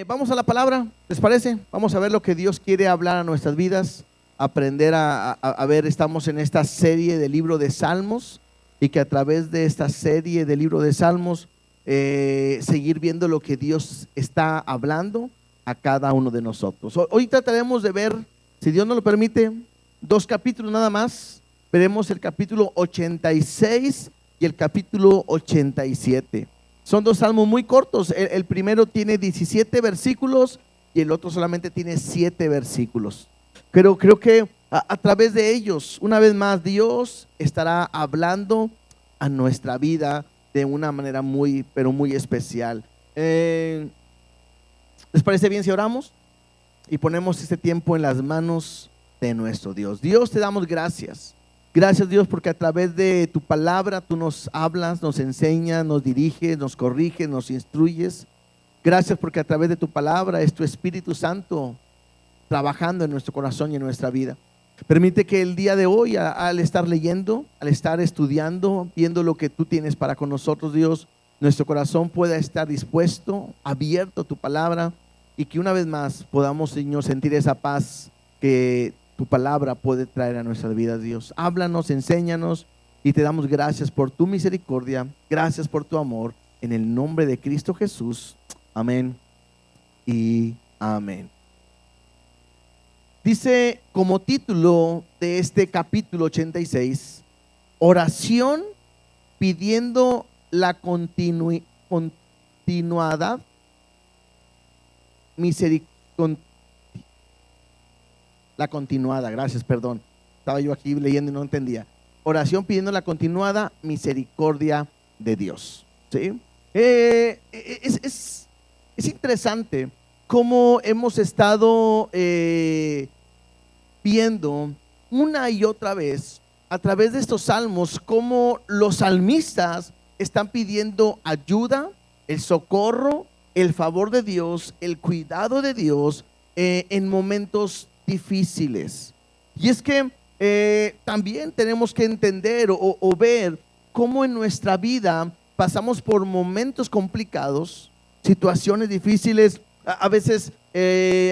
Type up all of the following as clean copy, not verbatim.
Vamos a la palabra, ¿les parece? Vamos a ver lo que Dios quiere hablar a nuestras vidas, aprender a ver, estamos en esta serie del libro de Salmos y que a través de esta serie del libro de Salmos seguir viendo lo que Dios está hablando a cada uno de nosotros. Hoy trataremos de ver, si Dios nos lo permite, 2 capítulos nada más. Veremos el capítulo 86 y el capítulo 87. Son 2 salmos muy cortos. El primero tiene 17 versículos y el otro solamente tiene 7 versículos. Pero creo que a través de ellos, una vez más, Dios estará hablando a nuestra vida de una manera muy, pero muy especial. ¿Les parece bien si oramos y ponemos este tiempo en las manos de nuestro Dios? Dios, te damos gracias. Gracias, Dios, porque a través de tu palabra tú nos hablas, nos enseñas, nos diriges, nos corriges, nos instruyes. Gracias porque a través de tu palabra es tu Espíritu Santo trabajando en nuestro corazón y en nuestra vida. Permite que el día de hoy, al estar leyendo, al estar estudiando, viendo lo que tú tienes para con nosotros, Dios, nuestro corazón pueda estar dispuesto, abierto a tu palabra, y que una vez más podamos, Señor, sentir esa paz que tu palabra puede traer a nuestras vidas. Dios, háblanos, enséñanos, y te damos gracias por tu misericordia, gracias por tu amor, en el nombre de Cristo Jesús. Amén y amén. Dice como título de este capítulo 86, oración pidiendo la continuidad, la continuada, gracias, perdón. Estaba yo aquí leyendo y no entendía. Oración pidiendo la continuada misericordia de Dios. ¿Sí? Es interesante cómo hemos estado viendo una y otra vez a través de estos salmos cómo los salmistas están pidiendo ayuda, el socorro, el favor de Dios, el cuidado de Dios en momentos difíciles. Y es que también tenemos que entender o ver cómo en nuestra vida pasamos por momentos complicados, situaciones difíciles. A veces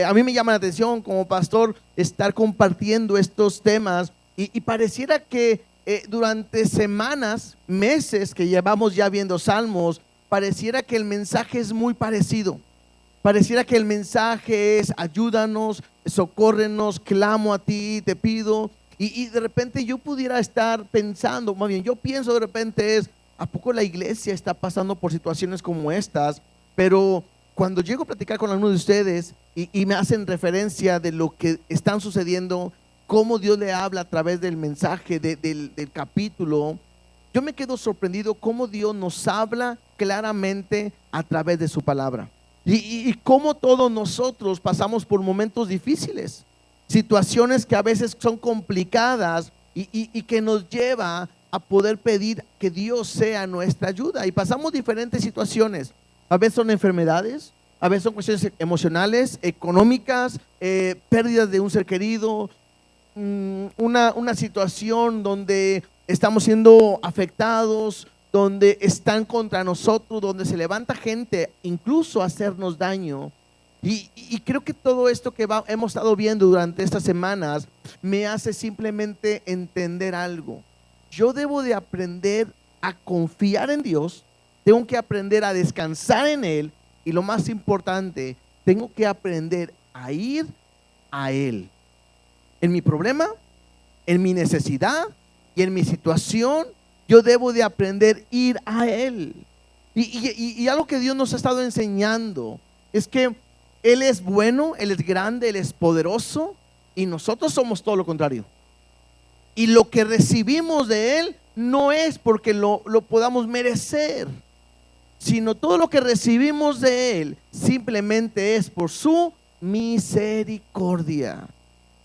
a mí me llama la atención como pastor estar compartiendo estos temas y pareciera que durante semanas, meses que llevamos ya viendo salmos, pareciera que el mensaje es muy parecido. Pareciera que el mensaje es ayúdanos, socórrenos, clamo a ti, te pido. Y de repente yo pudiera estar pensando, más bien yo pienso de repente es, ¿a poco la iglesia está pasando por situaciones como estas? Pero cuando llego a platicar con algunos de ustedes y me hacen referencia de lo que están sucediendo, cómo Dios le habla a través del mensaje del capítulo, yo me quedo sorprendido cómo Dios nos habla claramente a través de su palabra. Y cómo todos nosotros pasamos por momentos difíciles, situaciones que a veces son complicadas y que nos lleva a poder pedir que Dios sea nuestra ayuda. Y pasamos diferentes situaciones. A veces son enfermedades, a veces son cuestiones emocionales, económicas, pérdidas de un ser querido, una situación donde estamos siendo afectados, donde están contra nosotros, donde se levanta gente incluso a hacernos daño. Y creo que todo esto que hemos estado viendo durante estas semanas me hace simplemente entender algo. Yo debo de aprender a confiar en Dios, tengo que aprender a descansar en Él y lo más importante, tengo que aprender a ir a Él. En mi problema, en mi necesidad y en mi situación, yo debo de aprender a ir a Él. Y algo que Dios nos ha estado enseñando es que Él es bueno, Él es grande, Él es poderoso y nosotros somos todo lo contrario. Y lo que recibimos de Él no es porque lo podamos merecer, sino todo lo que recibimos de Él simplemente es por su misericordia.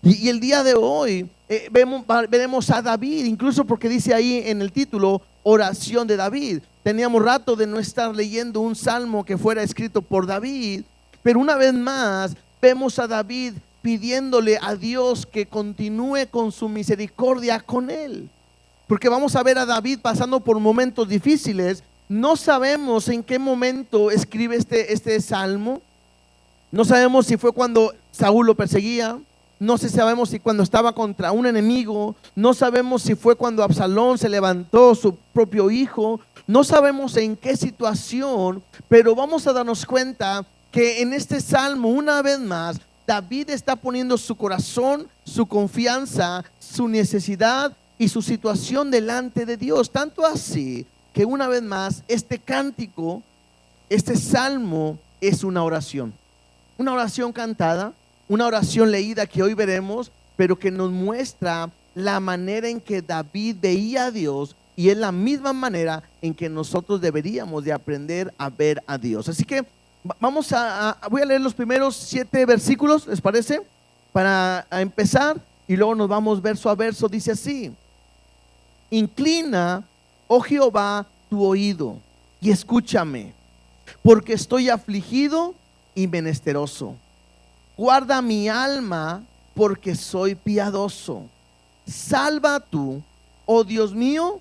Y el día de hoy veremos a David, incluso porque dice ahí en el título, oración de David. Teníamos rato de no estar leyendo un salmo que fuera escrito por David, pero una vez más vemos a David pidiéndole a Dios que continúe con su misericordia con él. Porque vamos a ver a David pasando por momentos difíciles. No sabemos en qué momento escribe este salmo. No sabemos si fue cuando Saúl lo perseguía, no sabemos si cuando estaba contra un enemigo, no sabemos si fue cuando Absalón se levantó su propio hijo, no sabemos en qué situación, pero vamos a darnos cuenta que en este salmo, una vez más, David está poniendo su corazón, su confianza, su necesidad y su situación delante de Dios. Tanto así que una vez más este cántico, este salmo es una oración cantada, una oración leída que hoy veremos, pero que nos muestra la manera en que David veía a Dios, y es la misma manera en que nosotros deberíamos de aprender a ver a Dios. Así que voy a leer los primeros 7 versículos, ¿les parece? Para empezar, y luego nos vamos verso a verso. Dice así: inclina, oh Jehová, tu oído y escúchame, porque estoy afligido y menesteroso. Guarda mi alma, porque soy piadoso. Salva tú, oh Dios mío,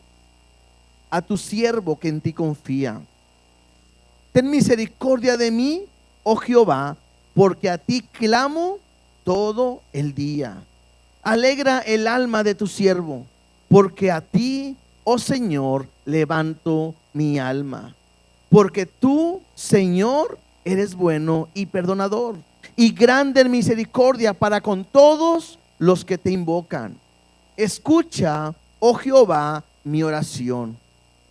a tu siervo que en ti confía. Ten misericordia de mí, oh Jehová, porque a ti clamo todo el día. Alegra el alma de tu siervo, porque a ti, oh Señor, levanto mi alma. Porque tú, Señor, eres bueno y perdonador, y grande en misericordia para con todos los que te invocan. Escucha, oh Jehová, mi oración,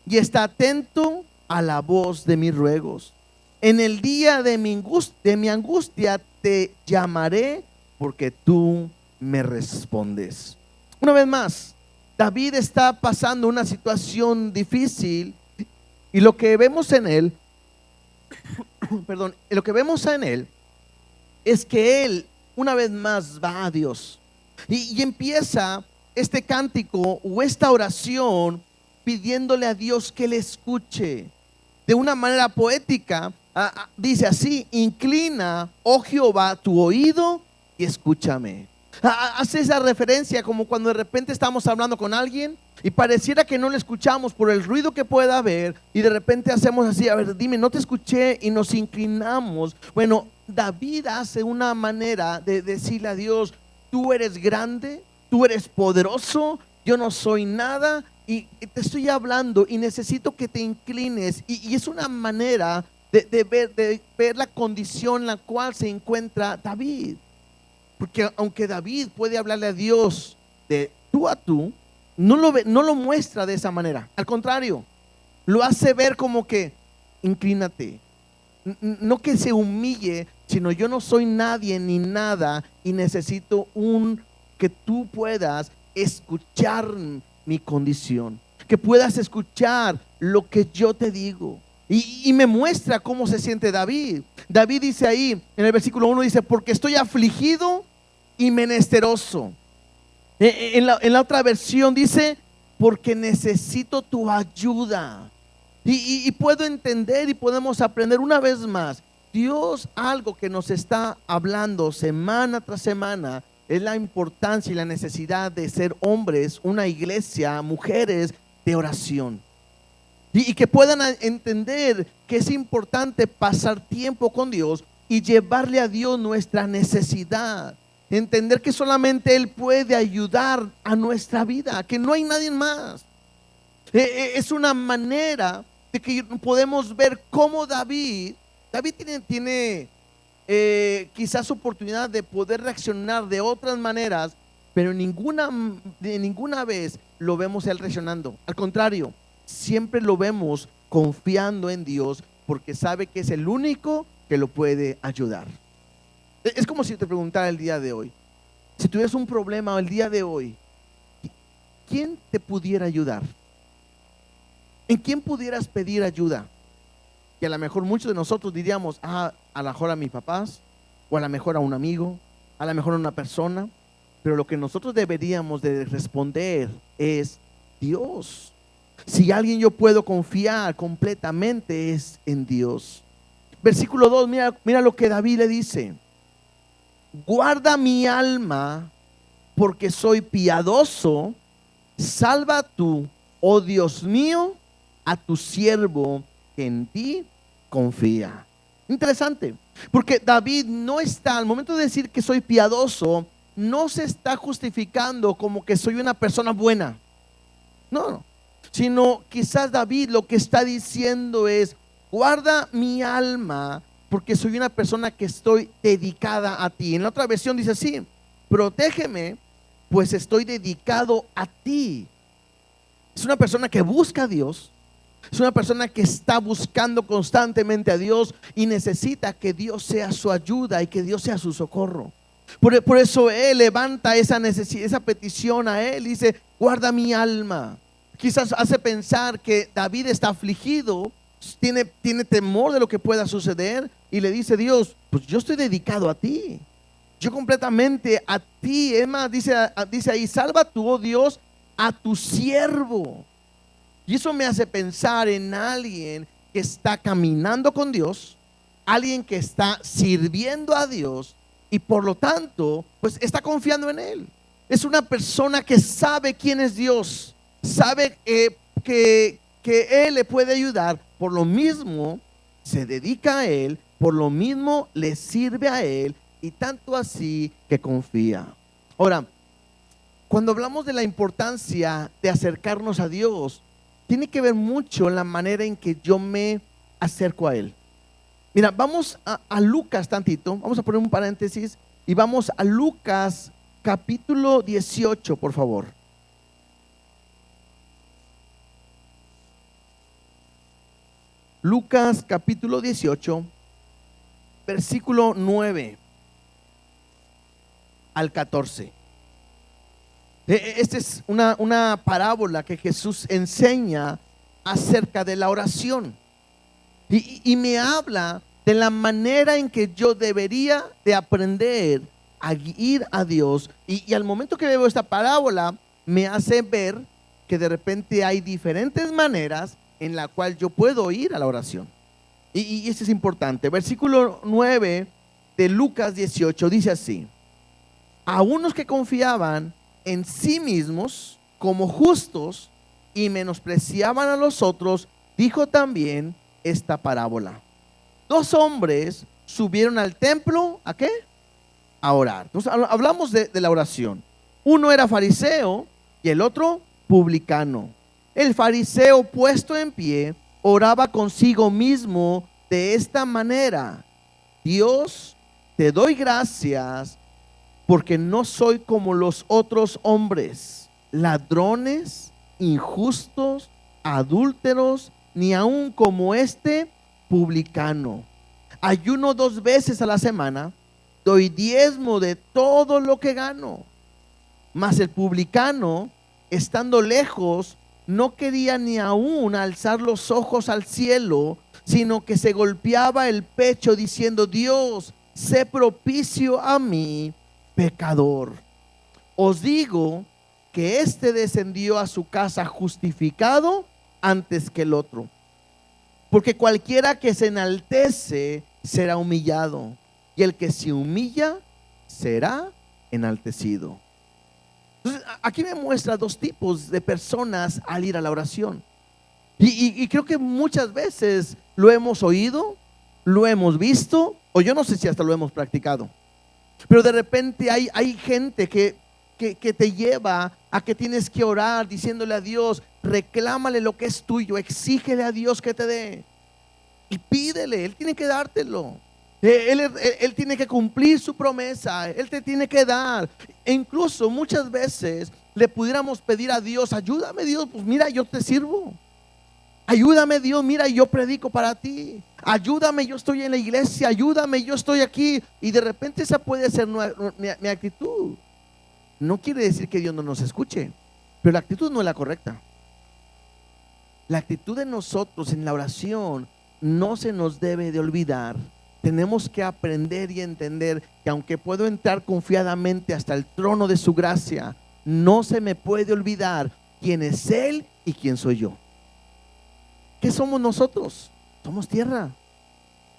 y está atento a la voz de mis ruegos. En el día de mi angustia te llamaré, porque tú me respondes. Una vez más, David está pasando una situación difícil, y lo que vemos en él, lo que vemos en él es que él una vez más va a Dios y empieza este cántico o esta oración pidiéndole a Dios que le escuche de una manera poética. Dice así: inclina, oh Jehová, tu oído y escúchame. Hace esa referencia como cuando de repente estamos hablando con alguien y pareciera que no le escuchamos por el ruido que pueda haber, y de repente hacemos así: a ver, dime, no te escuché, y nos inclinamos. Bueno, David hace una manera de decirle a Dios: tú eres grande, tú eres poderoso, yo no soy nada, y te estoy hablando y necesito que te inclines. Y es una manera de ver la condición en la cual se encuentra David. Porque aunque David puede hablarle a Dios de tú a tú, no lo muestra de esa manera. Al contrario, lo hace ver como que inclínate. No que se humille, sino yo no soy nadie ni nada, y necesito que tú puedas escuchar mi condición, que puedas escuchar lo que yo te digo. Y me muestra cómo se siente David. David dice ahí en el versículo 1, dice: porque estoy afligido y menesteroso. En la otra versión dice: porque necesito tu ayuda. Y puedo entender y podemos aprender una vez más. Dios, algo que nos está hablando semana tras semana, es la importancia y la necesidad de ser hombres, una iglesia, mujeres de oración. Y que puedan entender que es importante pasar tiempo con Dios y llevarle a Dios nuestra necesidad. Entender que solamente Él puede ayudar a nuestra vida, que no hay nadie más. Es una manera de que podemos ver cómo David tiene quizás oportunidad de poder reaccionar de otras maneras, pero de ninguna vez lo vemos él reaccionando. Al contrario, siempre lo vemos confiando en Dios, porque sabe que es el único que lo puede ayudar. Es como si te preguntara el día de hoy, si tuvieras un problema el día de hoy, ¿quién te pudiera ayudar? ¿En quién pudieras pedir ayuda? Que a lo mejor muchos de nosotros diríamos: a lo mejor a mis papás, o a lo mejor a un amigo, a lo mejor a una persona. Pero lo que nosotros deberíamos de responder es Dios. Si alguien yo puedo confiar completamente es en Dios. Versículo 2, mira lo que David le dice: guarda mi alma, porque soy piadoso. Salva tú, oh Dios mío, a tu siervo que en ti confía. Interesante, porque David no está, al momento de decir que soy piadoso, no se está justificando como que soy una persona buena. No, sino quizás David lo que está diciendo es: guarda mi alma, porque soy una persona que estoy dedicada a ti. En la otra versión dice así: protégeme, pues estoy dedicado a ti. Es una persona que busca a Dios. Es una persona que está buscando constantemente a Dios y necesita que Dios sea su ayuda y que Dios sea su socorro. Por eso él levanta esa necesidad, esa petición a él y dice: guarda mi alma. Quizás hace pensar que David está afligido, tiene temor de lo que pueda suceder y le dice: Dios, pues yo estoy dedicado a ti, yo completamente a ti. Es más, dice ahí: salva tú, oh Dios, a tu siervo. Y eso me hace pensar en alguien que está caminando con Dios, alguien que está sirviendo a Dios y por lo tanto pues está confiando en Él. Es una persona que sabe quién es Dios, sabe que Él le puede ayudar, por lo mismo se dedica a Él, por lo mismo le sirve a Él, y tanto así que confía. Ahora, cuando hablamos de la importancia de acercarnos a Dios, tiene que ver mucho en la manera en que yo me acerco a Él. Mira, vamos a Lucas tantito, vamos a poner un paréntesis y vamos a Lucas capítulo 18, por favor. Lucas capítulo 18, versículo 9 al 14. Esta es una parábola que Jesús enseña acerca de la oración y me habla de la manera en que yo debería de aprender a ir a Dios, y al momento que veo esta parábola me hace ver que de repente hay diferentes maneras en la cual yo puedo ir a la oración, y esto es importante. Versículo 9 de Lucas 18 dice así: a unos que confiaban en sí mismos como justos y menospreciaban a los otros, dijo también esta parábola. Dos hombres subieron al templo, ¿a qué? A orar. Entonces hablamos de la oración. Uno era fariseo y el otro publicano. El fariseo, puesto en pie, oraba consigo mismo de esta manera: Dios, te doy gracias porque no soy como los otros hombres, ladrones, injustos, adúlteros, ni aun como este publicano. Ayuno 2 veces a la semana, doy diezmo de todo lo que gano. Mas el publicano, estando lejos, no quería ni aun alzar los ojos al cielo, sino que se golpeaba el pecho diciendo: Dios, sé propicio a mí, pecador. Os digo que éste descendió a su casa justificado antes que el otro. Porque cualquiera que se enaltece será humillado, y el que se humilla será enaltecido. Entonces, aquí me muestra dos tipos de personas al ir a la oración. Y creo que muchas veces lo hemos oído, lo hemos visto, o yo no sé si hasta lo hemos practicado. Pero de repente hay gente que te lleva a que tienes que orar diciéndole a Dios: reclámale lo que es tuyo, exígele a Dios que te dé. Y pídele, Él tiene que dártelo. Él tiene que cumplir su promesa, Él te tiene que dar. E incluso muchas veces le pudiéramos pedir a Dios: ayúdame Dios, pues mira, yo te sirvo. Ayúdame Dios, mira, yo predico para ti. Ayúdame, yo estoy en la iglesia. Ayúdame, yo estoy aquí. Y de repente esa puede ser mi actitud. No quiere decir que Dios no nos escuche, pero la actitud no es la correcta. La actitud de nosotros en la oración no se nos debe de olvidar. Tenemos que aprender y entender que aunque puedo entrar confiadamente hasta el trono de su gracia, no se me puede olvidar quién es Él y quién soy yo. ¿Qué somos nosotros? Somos tierra.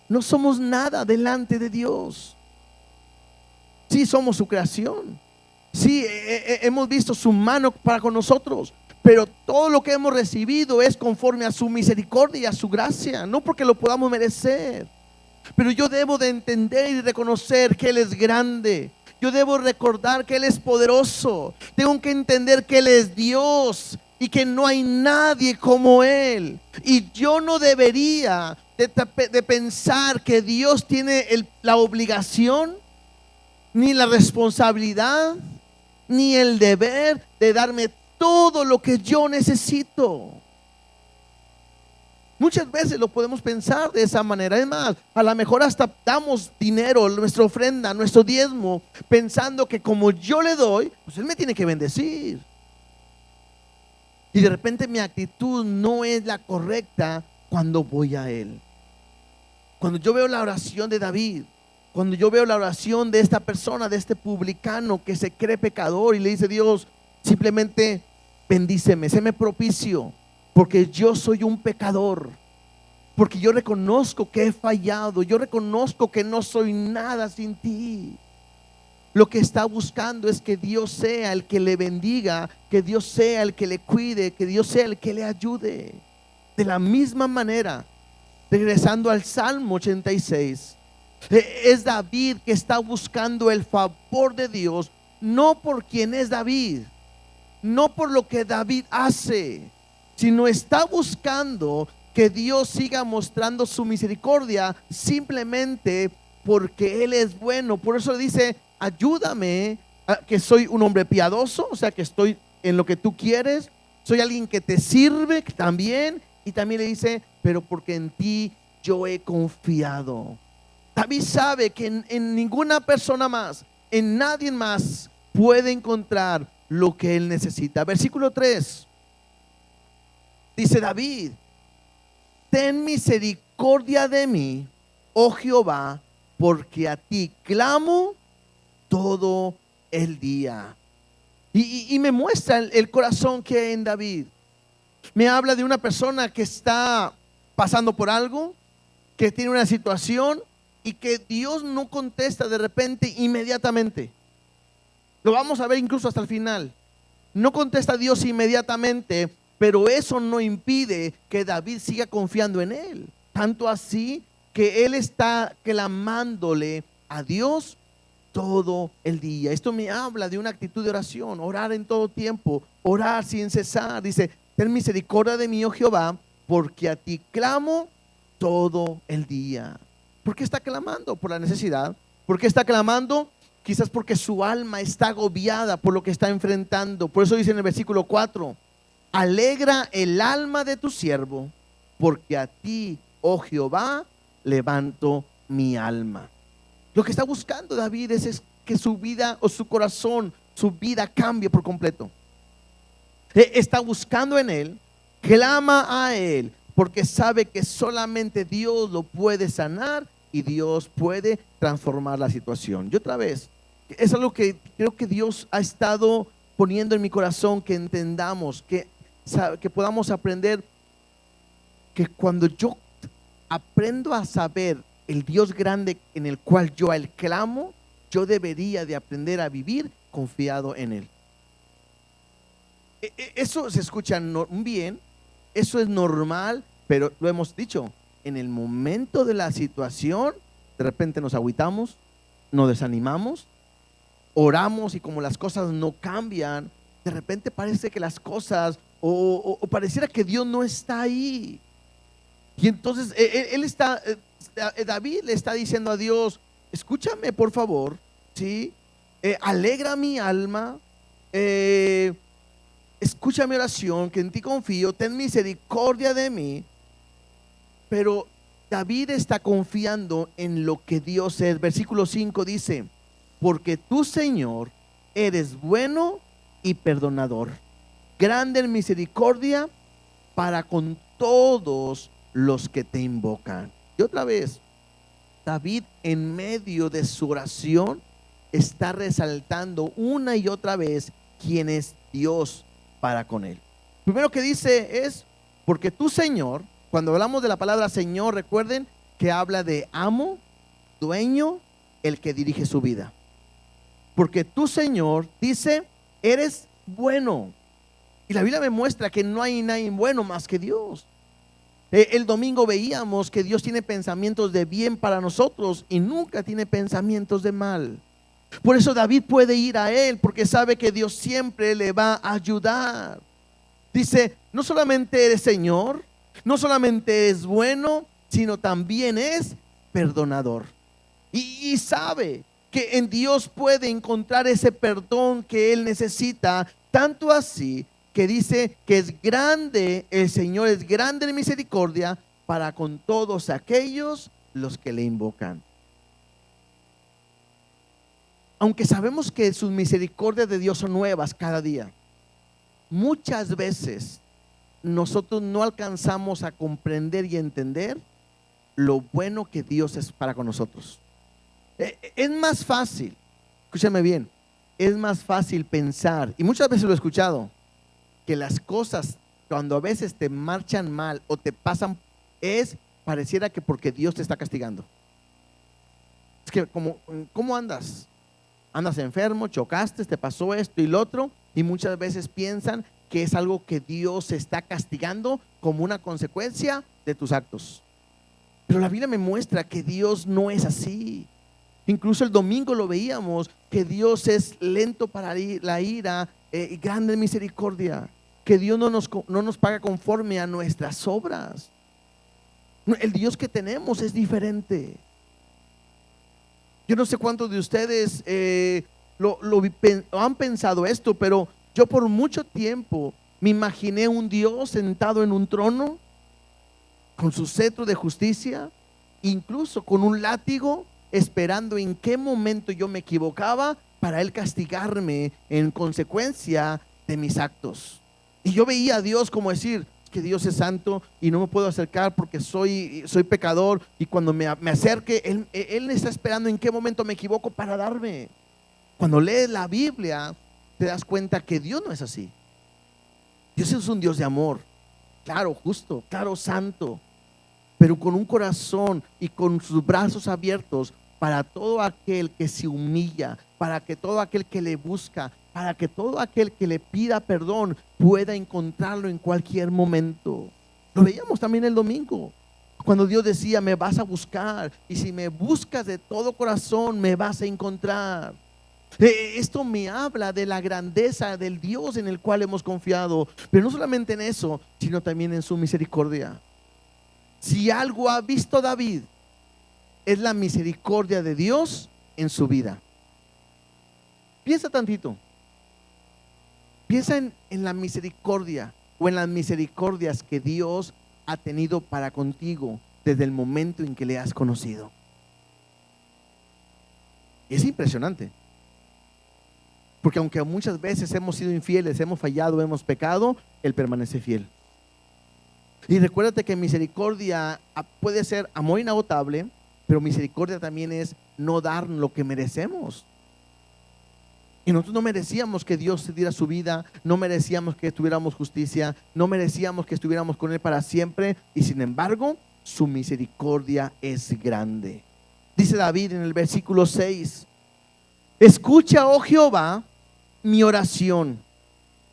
No somos nada delante de Dios. Sí, somos su creación. Sí, hemos visto su mano para con nosotros, pero todo lo que hemos recibido es conforme a su misericordia y a su gracia, no porque lo podamos merecer. pero yo debo de entender y reconocer que Él es grande. Yo debo recordar que Él es poderoso. Tengo que entender que Él es Dios y que no hay nadie como Él. Y yo no debería de pensar que Dios tiene la obligación, ni la responsabilidad, ni el deber de darme todo lo que yo necesito. Muchas veces lo podemos pensar de esa manera. Es más, a lo mejor hasta damos dinero, nuestra ofrenda, nuestro diezmo, pensando que como yo le doy, pues Él me tiene que bendecir. Y de repente mi actitud no es la correcta cuando voy a Él. Cuando yo veo la oración de David, cuando yo veo la oración de esta persona, de este publicano que se cree pecador y le dice: Dios, simplemente bendíceme, séme propicio, porque yo soy un pecador, porque yo reconozco que he fallado, yo reconozco que no soy nada sin ti. Lo que está buscando es que Dios sea el que le bendiga, que Dios sea el que le cuide, que Dios sea el que le ayude. De la misma manera, regresando al Salmo 86, es David que está buscando el favor de Dios, no por quien es David, no por lo que David hace, sino está buscando que Dios siga mostrando su misericordia simplemente porque Él es bueno. Por eso dice: ayúdame, que soy un hombre piadoso, o sea que estoy en lo que tú quieres, soy alguien que te sirve también. Y también le dice: pero porque en ti yo he confiado. David sabe que en ninguna persona más, en nadie más puede encontrar lo que él necesita. Versículo 3 dice David: ten misericordia de mí, oh Jehová, porque a ti clamo todo el día. Y me muestra el corazón que hay en David. Me habla de una persona que está pasando por algo, que tiene una situación y que Dios no contesta de repente, inmediatamente. Lo vamos a ver incluso hasta el final. No contesta Dios inmediatamente, pero eso no impide que David siga confiando en Él. Tanto así que él está clamándole a Dios todo el día. Esto me habla de una actitud de oración, orar en todo tiempo, orar sin cesar. Dice: ten misericordia de mí, oh Jehová, porque a ti clamo todo el día. ¿Por qué está clamando? Por la necesidad. ¿Por qué está clamando? Quizás porque su alma está agobiada por lo que está enfrentando. Por eso dice en el versículo 4: alegra el alma de tu siervo, porque a ti, oh Jehová, levanto mi alma. Lo que está buscando David es que su vida o su corazón, su vida cambie por completo. Está buscando en Él, clama a Él, porque sabe que solamente Dios lo puede sanar y Dios puede transformar la situación. Y otra vez, es algo que creo que Dios ha estado poniendo en mi corazón, que entendamos, que podamos aprender, que cuando yo aprendo a saber el Dios grande en el cual yo a Él clamo, yo debería de aprender a vivir confiado en Él. Eso se escucha bien, eso es normal, pero lo hemos dicho, en el momento de la situación, de repente nos agüitamos, nos desanimamos, oramos y como las cosas no cambian, de repente parece que las cosas, o pareciera que Dios no está ahí. Y entonces David le está diciendo a Dios: escúchame por favor, ¿sí? Alegra mi alma, escucha mi oración, que en ti confío, ten misericordia de mí. Pero David está confiando en lo que Dios es. Versículo 5 dice: porque tú, Señor, eres bueno y perdonador, grande en misericordia para con todos los que te invocan. Y otra vez, David, en medio de su oración, está resaltando una y otra vez quién es Dios para con él. Primero que dice es: porque tú, Señor. Cuando hablamos de la palabra Señor, recuerden que habla de amo, dueño, el que dirige su vida. Porque tú, Señor, dice, eres bueno. Y la Biblia me muestra que no hay nadie bueno más que Dios. El domingo veíamos que Dios tiene pensamientos de bien para nosotros y nunca tiene pensamientos de mal. Por eso David puede ir a él, porque sabe que Dios siempre le va a ayudar. Dice, no solamente eres Señor, no solamente es bueno, sino también es perdonador. Y sabe que en Dios puede encontrar ese perdón que él necesita, tanto así que dice que es grande, el Señor es grande en misericordia para con todos aquellos los que le invocan. Aunque sabemos que sus misericordias de Dios son nuevas cada día, muchas veces nosotros no alcanzamos a comprender y entender lo bueno que Dios es para con nosotros. Es más fácil, escúchame bien, es más fácil pensar, y muchas veces lo he escuchado, que las cosas cuando a veces te marchan mal o te pasan, pareciera que porque Dios te está castigando. Es que ¿cómo andas? Andas enfermo, chocaste, te pasó esto y lo otro, y muchas veces piensan que es algo que Dios está castigando como una consecuencia de tus actos. Pero la Biblia me muestra que Dios no es así. Incluso el domingo lo veíamos, que Dios es lento para la ira, grande en misericordia, que Dios no nos paga conforme a nuestras obras. El Dios que tenemos es diferente. Yo no sé cuántos de ustedes han pensado esto, pero yo por mucho tiempo me imaginé un Dios sentado en un trono con su cetro de justicia, incluso con un látigo, esperando en qué momento yo me equivocaba para él castigarme en consecuencia de mis actos. Y yo veía a Dios como decir que Dios es santo y no me puedo acercar porque soy pecador, y cuando me acerque él está esperando en qué momento me equivoco para darme. Cuando lees la Biblia te das cuenta que Dios no es así. Dios es un Dios de amor, claro, justo, claro, santo, pero con un corazón y con sus brazos abiertos para todo aquel que se humilla, para que todo aquel que le busca, para que todo aquel que le pida perdón pueda encontrarlo en cualquier momento. Lo veíamos también el domingo, cuando Dios decía, me vas a buscar, y si me buscas de todo corazón me vas a encontrar. Esto me habla de la grandeza del Dios en el cual hemos confiado, pero no solamente en eso, sino también en su misericordia. Si algo ha visto David, es la misericordia de Dios en su vida. Piensa tantito. Piensa en la misericordia o en las misericordias que Dios ha tenido para contigo desde el momento en que le has conocido. Es impresionante. Porque aunque muchas veces hemos sido infieles, hemos fallado, hemos pecado, Él permanece fiel. Y recuérdate que misericordia puede ser amor inagotable, pero misericordia también es no dar lo que merecemos. Y nosotros no merecíamos que Dios se diera su vida, no merecíamos que tuviéramos justicia, no merecíamos que estuviéramos con Él para siempre, y sin embargo, su misericordia es grande. Dice David en el versículo 6: escucha, oh Jehová, mi oración,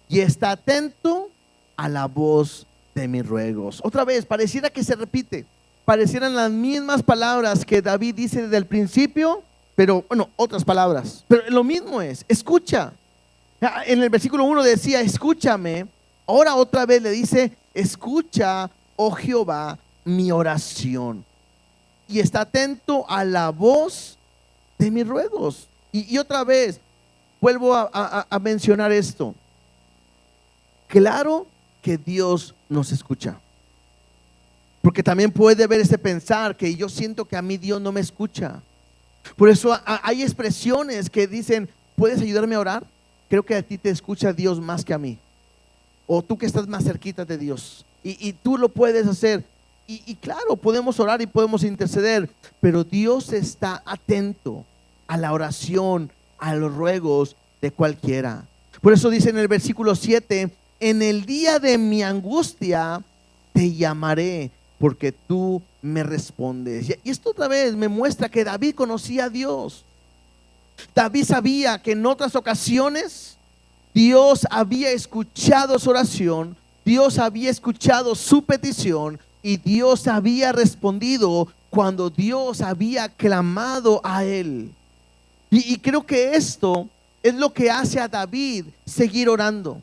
y está atento a la voz de mis ruegos. Otra vez, pareciera que se repite, parecieran las mismas palabras que David dice desde el principio, pero bueno, otras palabras, pero lo mismo es, escucha. En el versículo 1 decía, escúchame. Ahora otra vez le dice, escucha, oh Jehová, mi oración, y está atento a la voz de mis ruegos. Y otra vez vuelvo a mencionar esto. Claro que Dios nos escucha, porque también puede haber ese pensar que yo siento que a mí Dios no me escucha. Por eso hay expresiones que dicen, ¿puedes ayudarme a orar? Creo que a ti te escucha Dios más que a mí, o tú que estás más cerquita de Dios, y tú lo puedes hacer. Y claro, podemos orar y podemos interceder, pero Dios está atento a la oración, a los ruegos de cualquiera. Por eso dice en el versículo 7, en el día de mi angustia te llamaré, porque tú me respondes. Y esto otra vez me muestra que David conocía a Dios. David sabía que en otras ocasiones Dios había escuchado su oración, Dios había escuchado su petición, y Dios había respondido cuando Dios había clamado a él. Y creo que esto es lo que hace a David seguir orando.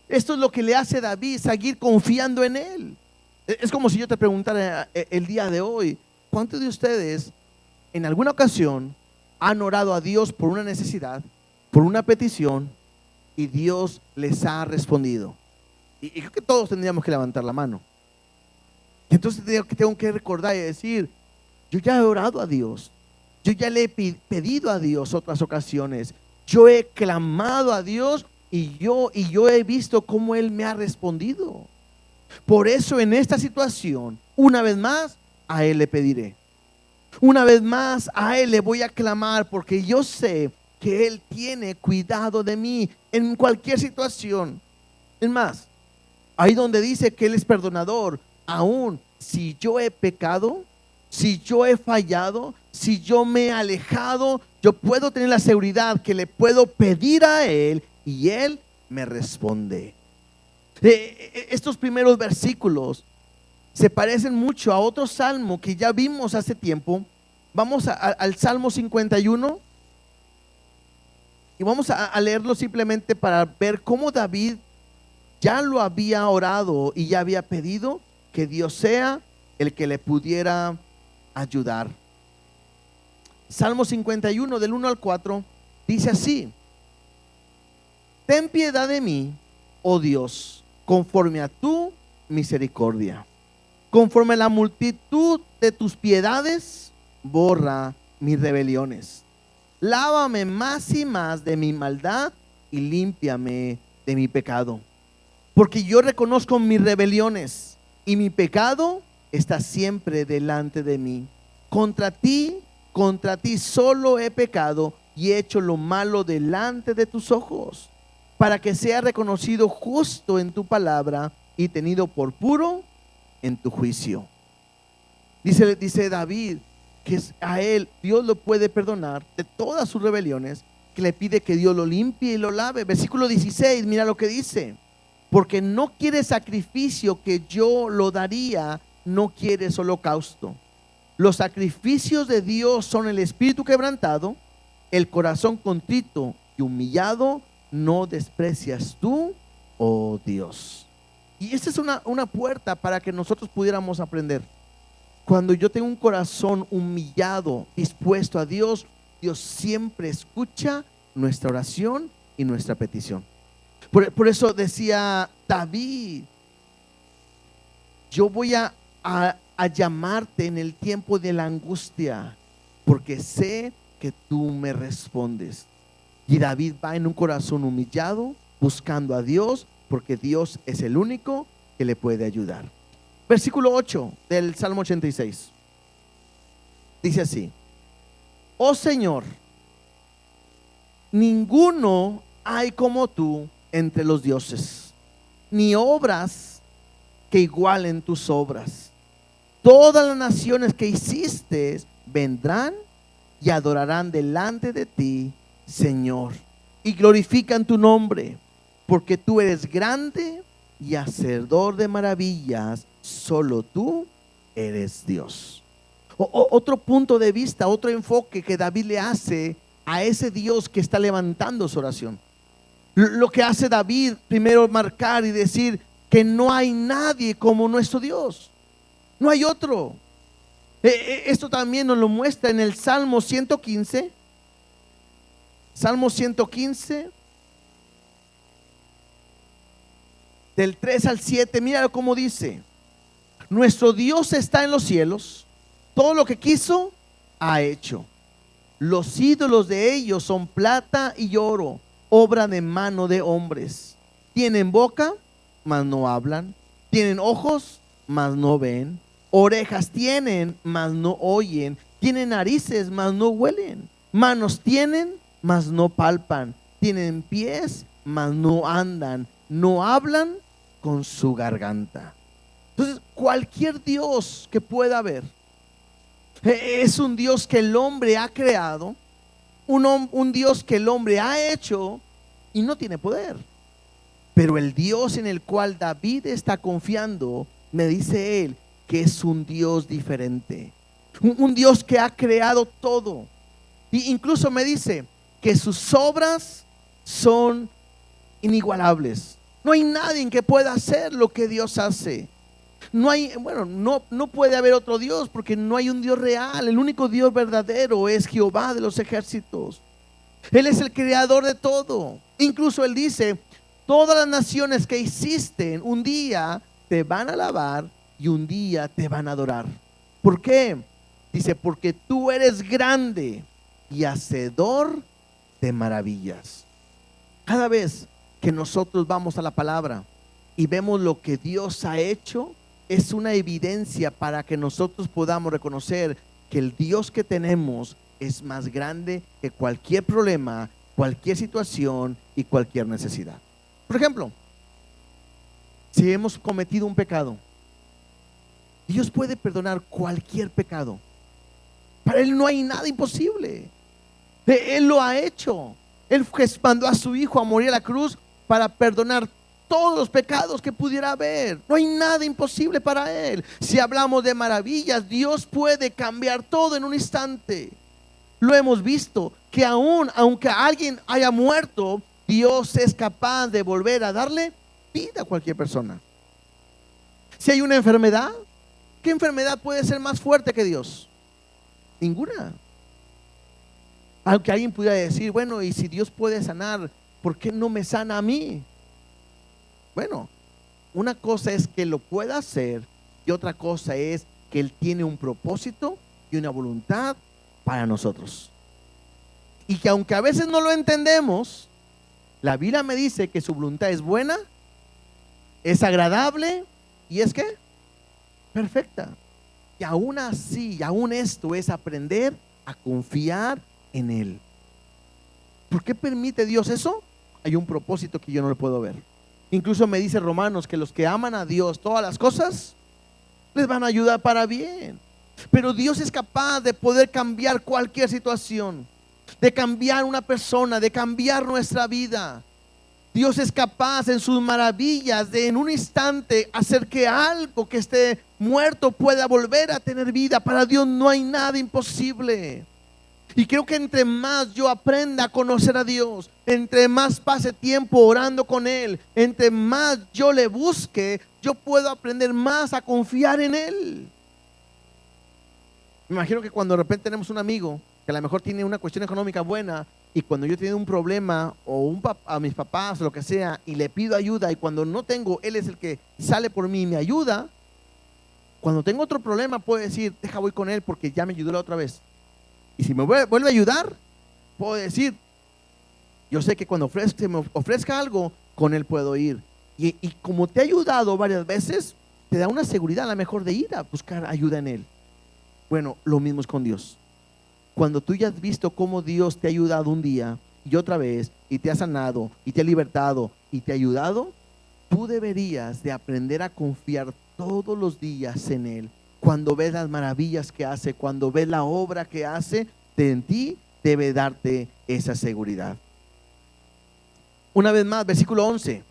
Esto es lo que le hace a David seguir confiando en él. Es como si yo te preguntara el día de hoy, ¿cuántos de ustedes en alguna ocasión han orado a Dios por una necesidad, por una petición, y Dios les ha respondido? Y creo que todos tendríamos que levantar la mano. Entonces tengo que recordar y decir, yo ya he orado a Dios, yo ya le he pedido a Dios otras ocasiones, yo he clamado a Dios y yo he visto cómo Él me ha respondido. Por eso en esta situación, una vez más, a Él le pediré. Una vez más, a Él le voy a clamar, porque yo sé que Él tiene cuidado de mí en cualquier situación. Es más, ahí donde dice que Él es perdonador, aún si yo he pecado, si yo he fallado, si yo me he alejado, yo puedo tener la seguridad que le puedo pedir a Él y Él me responde. Estos primeros versículos se parecen mucho a otro salmo que ya vimos hace tiempo. Vamos al Salmo 51 y vamos a leerlo simplemente para ver cómo David ya lo había orado y ya había pedido que Dios sea el que le pudiera ayudar. Salmo 51 del 1 al 4 dice así: ten piedad de mí, oh Dios, conforme a tu misericordia. Conforme a la multitud de tus piedades, borra mis rebeliones. Lávame más y más de mi maldad y límpiame de mi pecado. Porque yo reconozco mis rebeliones y mi pecado está siempre delante de mí. Contra ti solo he pecado y he hecho lo malo delante de tus ojos, para que sea reconocido justo en tu palabra y tenido por puro en tu juicio. Dice David que a él Dios lo puede perdonar de todas sus rebeliones, que le pide que Dios lo limpie y lo lave. Versículo 16, mira lo que dice: porque no quieres sacrificio que yo lo daría, no quieres holocausto. Los sacrificios de Dios son el espíritu quebrantado, el corazón contrito y humillado no desprecias tú, oh Dios. Y esta es una puerta para que nosotros pudiéramos aprender. Cuando yo tengo un corazón humillado, dispuesto a Dios, Dios siempre escucha nuestra oración y nuestra petición. Por eso decía David: yo voy a llamarte en el tiempo de la angustia, porque sé que tú me respondes. Y David va en un corazón humillado, buscando a Dios, porque Dios es el único que le puede ayudar. Versículo 8 del Salmo 86 dice así: oh Señor, ninguno hay como tú entre los dioses, ni obras que igualen tus obras. Todas las naciones que hiciste vendrán y adorarán delante de ti, Señor, y glorifican tu nombre, porque tú eres grande y hacedor de maravillas, solo tú eres Dios. Otro punto de vista, otro enfoque que David le hace a ese Dios que está levantando su oración. Lo que hace David, primero marcar y decir que no hay nadie como nuestro Dios, no hay otro. Esto también nos lo muestra en el Salmo 115. Salmo 115 del 3 al 7, mira cómo dice: nuestro Dios está en los cielos, todo lo que quiso ha hecho. Los ídolos de ellos son plata y oro, obra de mano de hombres. Tienen boca, mas no hablan. Tienen ojos, mas no ven. Orejas tienen, mas no oyen. Tienen narices, mas no huelen. Manos tienen, mas no palpan. Tienen pies, mas no andan. No hablan con su garganta. Entonces, cualquier Dios que pueda haber es un Dios que el hombre ha creado, un Dios que el hombre ha hecho y no tiene poder. Pero el Dios en el cual David está confiando, me dice él, que es un Dios diferente, un Dios que ha creado todo. Y incluso me dice que sus obras son inigualables. No hay nadie que pueda hacer lo que Dios hace. No hay, bueno, no puede haber otro Dios, porque no hay un Dios real. El único Dios verdadero es Jehová de los ejércitos. Él es el creador de todo. Incluso Él dice: todas las naciones que existen un día te van a alabar y un día te van a adorar. ¿Por qué? Dice: porque tú eres grande y hacedor de maravillas. Cada vez que nosotros vamos a la palabra y vemos lo que Dios ha hecho, es una evidencia para que nosotros podamos reconocer que el Dios que tenemos es más grande que cualquier problema, cualquier situación y cualquier necesidad. Por ejemplo, si hemos cometido un pecado, Dios puede perdonar cualquier pecado. Para Él no hay nada imposible. Él lo ha hecho. Él mandó a su Hijo a morir a la cruz para perdonar todos los pecados que pudiera haber. No hay nada imposible para Él. Si hablamos de maravillas, Dios puede cambiar todo en un instante. Lo hemos visto, que aunque alguien haya muerto, Dios es capaz de volver a darle vida a cualquier persona. Si hay una enfermedad, ¿qué enfermedad puede ser más fuerte que Dios? Ninguna. Aunque alguien pudiera decir: bueno, y si Dios puede sanar, ¿por qué no me sana a mí? Bueno, una cosa es que lo pueda hacer y otra cosa es que Él tiene un propósito y una voluntad para nosotros. Y que aunque a veces no lo entendemos, la Biblia me dice que su voluntad es buena, es agradable y es que perfecta. Y aún así, aún esto es aprender a confiar en Él. ¿Por qué permite Dios eso? Hay un propósito que yo no lo puedo ver. Incluso me dice Romanos que los que aman a Dios, todas las cosas les van a ayudar para bien. Pero Dios es capaz de poder cambiar cualquier situación, de cambiar una persona, de cambiar nuestra vida. Dios es capaz en sus maravillas de en un instante hacer que algo que esté muerto pueda volver a tener vida. Para Dios no hay nada imposible. Y creo que entre más yo aprenda a conocer a Dios, entre más pase tiempo orando con Él, entre más yo le busque, yo puedo aprender más a confiar en Él. Me imagino que cuando de repente tenemos un amigo que a lo mejor tiene una cuestión económica buena, y cuando yo tengo un problema o a mis papás o lo que sea y le pido ayuda, y cuando no tengo, Él es el que sale por mí y me ayuda. Cuando tengo otro problema puedo decir: deja, voy con Él porque ya me ayudó la otra vez. Y si me vuelve a ayudar, puedo decir: yo sé que cuando se me ofrezca algo, con Él puedo ir. Y como te ha ayudado varias veces, te da una seguridad a lo mejor de ir a buscar ayuda en Él. Bueno, lo mismo es con Dios. Cuando tú ya has visto cómo Dios te ha ayudado un día y otra vez, y te ha sanado, y te ha libertado, y te ha ayudado, tú deberías de aprender a confiar todos los días en Él. Cuando ves las maravillas que hace, cuando ves la obra que hace, en ti debe darte esa seguridad. Una vez más, versículo 11.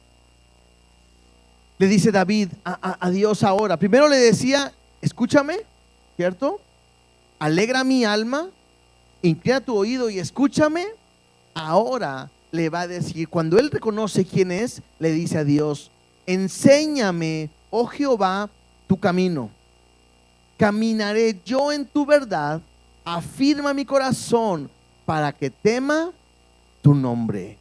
Le dice David a Dios ahora. Primero le decía: escúchame, ¿cierto? Alegra mi alma, inclina tu oído y escúchame. Ahora le va a decir, cuando él reconoce quién es, le dice a Dios: enséñame, oh Jehová, tu camino. Caminaré yo en tu verdad, afirma mi corazón para que tema tu nombre.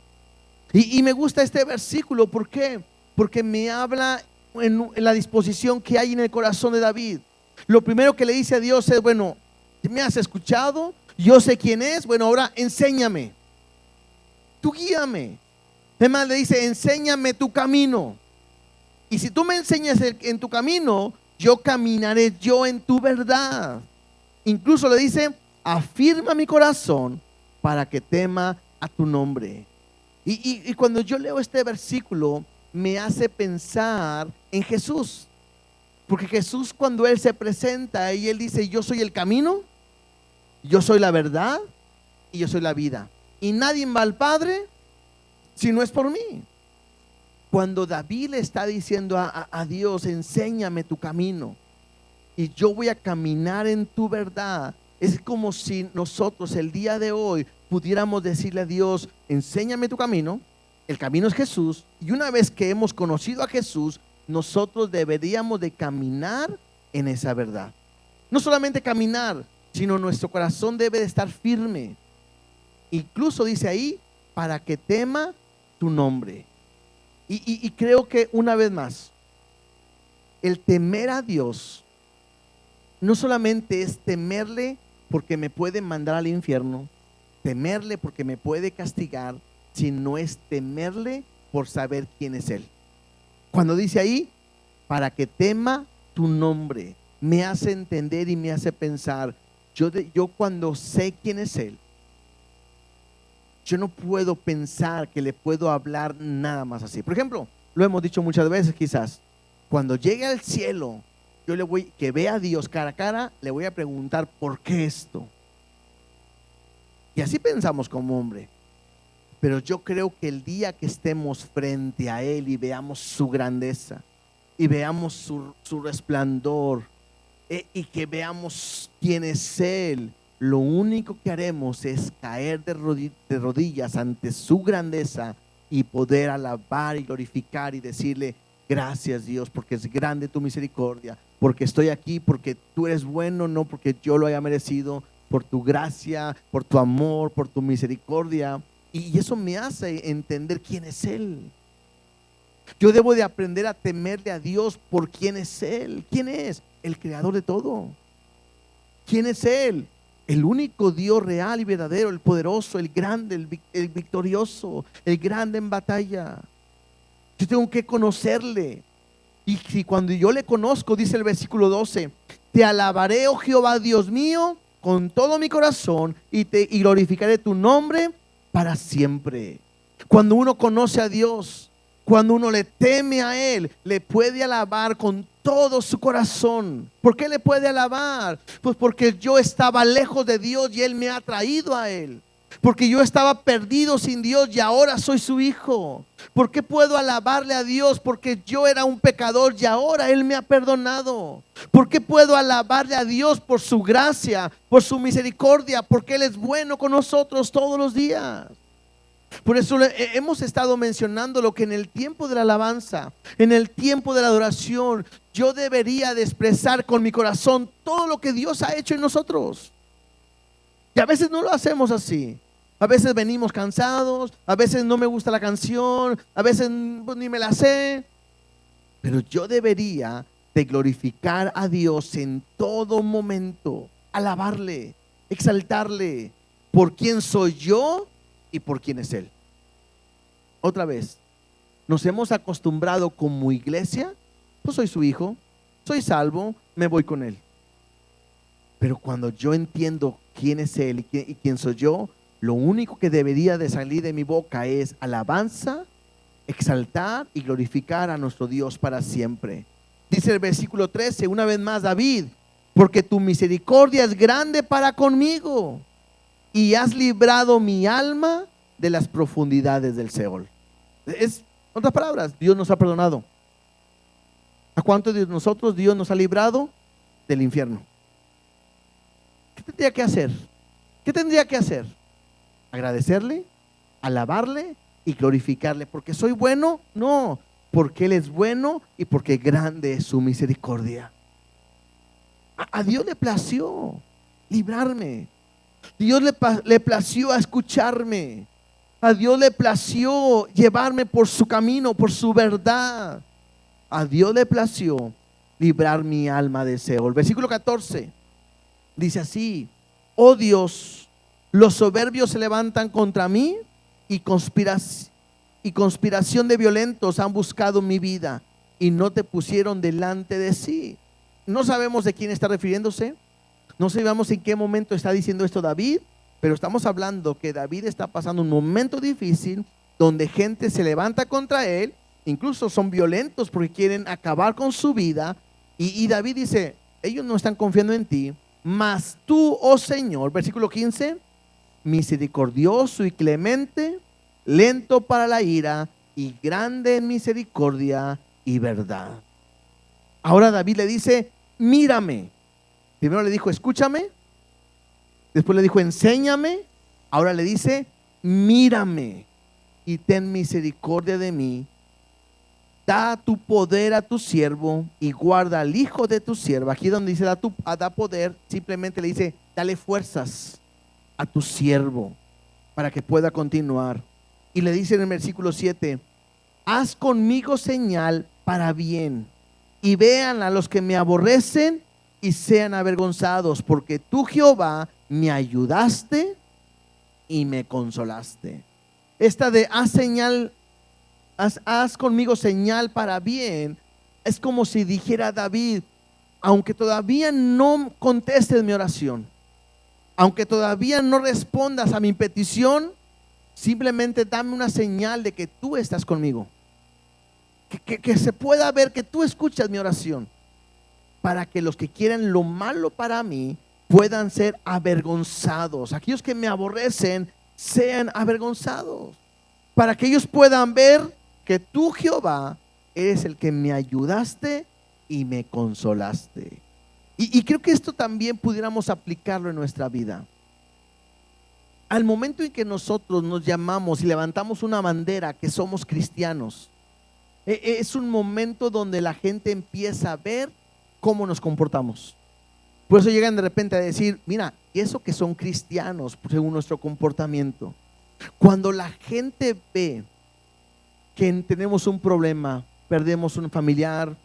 Y me gusta este versículo. ¿Por qué? Porque me habla en la disposición que hay en el corazón de David. Lo primero que le dice a Dios es: bueno, me has escuchado, yo sé quién es, bueno, ahora enséñame, tú guíame. Además le dice: enséñame tu camino. Y si tú me enseñas en tu camino, yo caminaré yo en tu verdad. Incluso le dice: afirma mi corazón para que tema a tu nombre. Y cuando yo leo este versículo, me hace pensar en Jesús. Porque Jesús, cuando Él se presenta y Él dice: yo soy el camino, yo soy la verdad y yo soy la vida, y nadie va al Padre si no es por mí. Cuando David le está diciendo a Dios: enséñame tu camino, y yo voy a caminar en tu verdad. Es como si nosotros el día de hoy pudiéramos decirle a Dios: enséñame tu camino. El camino es Jesús, y una vez que hemos conocido a Jesús, nosotros deberíamos de caminar en esa verdad. No solamente caminar, sino nuestro corazón debe de estar firme. Incluso dice ahí, para que tema tu nombre. Y creo que una vez más, el temer a Dios no solamente es temerle porque me puede mandar al infierno, temerle porque me puede castigar, sino es temerle por saber quién es Él. Cuando dice ahí, para que tema tu nombre, me hace entender y me hace pensar, yo cuando sé quién es Él, yo no puedo pensar que le puedo hablar nada más así. Por ejemplo, lo hemos dicho muchas veces quizás, cuando llegue al cielo, yo le voy, que vea a Dios cara a cara, le voy a preguntar, ¿por qué esto? Y así pensamos como hombre. Pero yo creo que el día que estemos frente a Él y veamos su grandeza, y veamos su resplandor, y que veamos quién es Él, lo único que haremos es caer de rodillas ante su grandeza y poder alabar y glorificar y decirle: gracias, Dios, porque es grande tu misericordia, porque estoy aquí, porque tú eres bueno, no porque yo lo haya merecido, por tu gracia, por tu amor, por tu misericordia. Y eso me hace entender quién es Él. Yo debo de aprender a temerle a Dios por quién es Él. ¿Quién es? El creador de todo. ¿Quién es Él? El único Dios real y verdadero, el poderoso, el grande, el victorioso, el grande en batalla. Yo tengo que conocerle. Y si cuando yo le conozco, dice el versículo 12, te alabaré, oh Jehová, Dios mío, con todo mi corazón, y glorificaré tu nombre para siempre. Cuando uno conoce a Dios, cuando uno le teme a Él, le puede alabar con todo su corazón. ¿Por qué le puede alabar? Pues porque yo estaba lejos de Dios y Él me ha traído a Él. Porque yo estaba perdido sin Dios y ahora soy su hijo. ¿Por qué puedo alabarle a Dios? Porque yo era un pecador y ahora Él me ha perdonado. ¿Por qué puedo alabarle a Dios? Por su gracia, por su misericordia, porque Él es bueno con nosotros todos los días. Por eso hemos estado mencionando lo que en el tiempo de la alabanza, en el tiempo de la adoración, yo debería de expresar con mi corazón todo lo que Dios ha hecho en nosotros. Y a veces no lo hacemos así. A veces venimos cansados, a veces no me gusta la canción, a veces pues, ni me la sé. Pero yo debería de glorificar a Dios en todo momento, alabarle, exaltarle por quién soy yo y por quién es Él. Otra vez, nos hemos acostumbrado como iglesia, pues soy su hijo, soy salvo, me voy con Él. Pero cuando yo entiendo quién es Él y quién soy yo, lo único que debería de salir de mi boca es alabanza, exaltar y glorificar a nuestro Dios para siempre. Dice el versículo 13, una vez más David, porque tu misericordia es grande para conmigo y has librado mi alma de las profundidades del Seol. Es, otras palabras, Dios nos ha perdonado. ¿A cuántos de nosotros Dios nos ha librado del infierno? ¿Qué tendría que hacer? ¿Qué tendría que hacer? Agradecerle, alabarle y glorificarle. ¿Porque soy bueno? No, porque Él es bueno y porque grande es su misericordia. A Dios le plació librarme. Dios le plació a escucharme. A Dios le plació llevarme por su camino, por su verdad. A Dios le plació librar mi alma de Seol. Versículo 14 dice así: oh Dios, los soberbios se levantan contra mí y conspiración de violentos han buscado mi vida y no te pusieron delante de sí. No sabemos de quién está refiriéndose. No sabemos en qué momento está diciendo esto David, pero estamos hablando que David está pasando un momento difícil donde gente se levanta contra él, incluso son violentos porque quieren acabar con su vida. Y David dice: ellos no están confiando en ti, mas tú, oh Señor, versículo 15, misericordioso y clemente, lento para la ira y grande en misericordia y verdad. Ahora David le dice: mírame. Primero le dijo, escúchame. Después le dijo, enséñame. Ahora le dice, mírame y ten misericordia de mí. Da tu poder a tu siervo y guarda al hijo de tu sierva. Aquí donde dice da poder, simplemente le dice, dale fuerzas a tu siervo para que pueda continuar. Y le dice en el versículo 7, haz conmigo señal para bien, y vean a los que me aborrecen y sean avergonzados, porque tú, Jehová, me ayudaste y me consolaste. Esta de haz conmigo señal para bien, es como si dijera David, aunque todavía no contestes mi oración, aunque todavía no respondas a mi petición, simplemente dame una señal de que tú estás conmigo, que se pueda ver que tú escuchas mi oración, para que los que quieren lo malo para mí puedan ser avergonzados. Aquellos que me aborrecen sean avergonzados, para que ellos puedan ver que tú, Jehová, eres el que me ayudaste y me consolaste. Y creo que esto también pudiéramos aplicarlo en nuestra vida. Al momento en que nosotros nos llamamos y levantamos una bandera que somos cristianos, es un momento donde la gente empieza a ver cómo nos comportamos. Por eso llegan de repente a decir, mira, eso que son cristianos según nuestro comportamiento. Cuando la gente ve que tenemos un problema, perdemos un familiar,